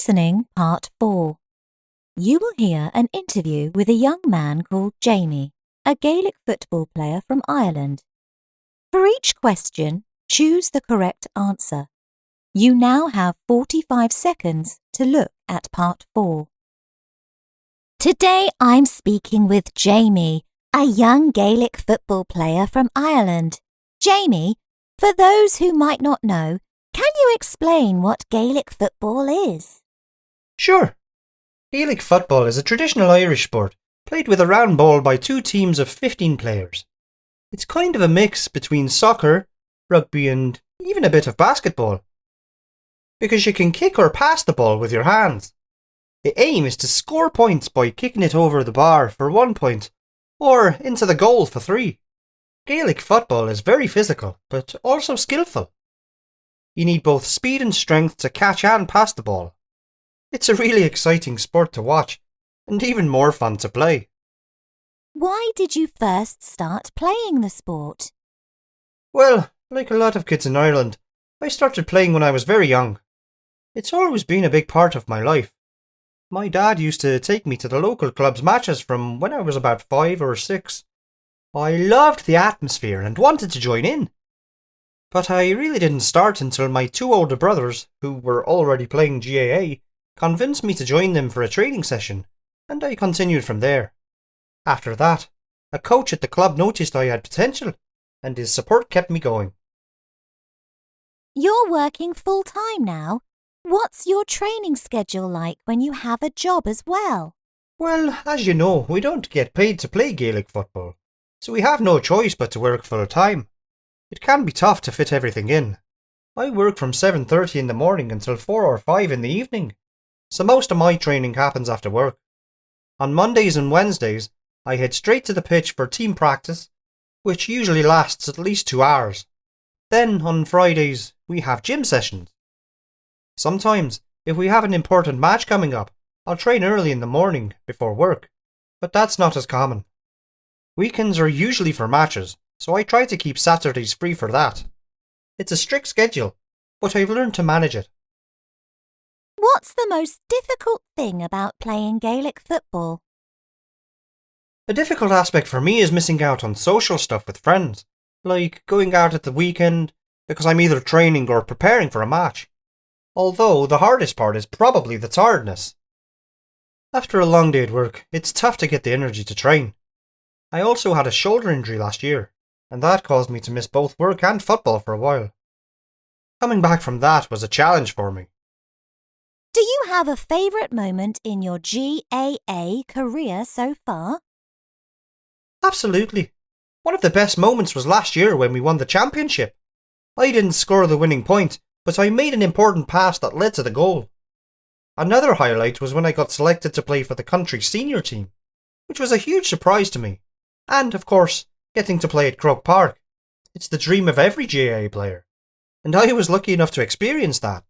Listening Part 4. You will hear an interview with a young man called Jamie, a Gaelic football player from Ireland. For each question, choose the correct answer. You now have 45 seconds to look at Part 4. Today I'm speaking with Jamie, a young Gaelic football player from Ireland. Jamie, for those who might not know, can you explain what Gaelic football is? Sure. Gaelic football is a traditional Irish sport played with a round ball by two teams of 15 players. It's kind of a mix between soccer, rugby and even a bit of basketball. Because you can kick or pass the ball with your hands. The aim is to score points by kicking it over the bar for 1 point or into the goal for 3. Gaelic football is very physical but also skillful. You need both speed and strength to catch and pass the ball. It's a really exciting sport to watch, and even more fun to play. Why did you first start playing the sport? Well, like a lot of kids in Ireland, I started playing when I was very young. It's always been a big part of my life. My dad used to take me to the local club's matches from when I was about 5 or 6. I loved the atmosphere and wanted to join in. But I really didn't start until my 2 older brothers, who were already playing GAA, convinced me to join them for a training session, and I continued from there. After that, a coach at the club noticed I had potential, and his support kept me going. You're working full-time now. What's your training schedule like when you have a job as well? Well, as you know, we don't get paid to play Gaelic football, so we have no choice but to work full-time. It can be tough to fit everything in. I work from 7:30 in the morning until 4 or 5 in the evening, so most of my training happens after work. On Mondays and Wednesdays, I head straight to the pitch for team practice, which usually lasts at least 2 hours. Then, on Fridays, we have gym sessions. Sometimes, if we have an important match coming up, I'll train early in the morning before work, but that's not as common. Weekends are usually for matches, so I try to keep Saturdays free for that. It's a strict schedule, but I've learned to manage it. What's the most difficult thing about playing Gaelic football? A difficult aspect for me is missing out on social stuff with friends, like going out at the weekend because I'm either training or preparing for a match. Although the hardest part is probably the tiredness. After a long day at work, it's tough to get the energy to train. I also had a shoulder injury last year, and that caused me to miss both work and football for a while. Coming back from that was a challenge for me. Do you have a favourite moment in your GAA career so far? Absolutely. One of the best moments was last year when we won the championship. I didn't score the winning point, but I made an important pass that led to the goal. Another highlight was when I got selected to play for the country senior team, which was a huge surprise to me. And, of course, getting to play at Croke Park. It's the dream of every GAA player. And I was lucky enough to experience that.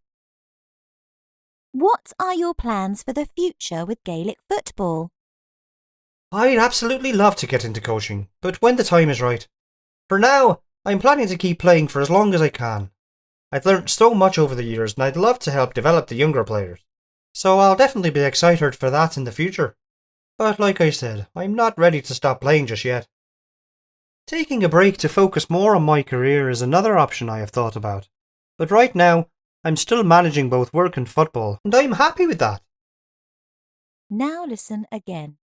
What are your plans for the future with Gaelic football? I'd absolutely love to get into coaching, but when the time is right. For now, I'm planning to keep playing for as long as I can. I've learnt so much over the years and I'd love to help develop the younger players. So I'll definitely be excited for that in the future. But like I said, I'm not ready to stop playing just yet. Taking a break to focus more on my career is another option I have thought about. But right now, I'm still managing both work and football, and I'm happy with that. Now listen again.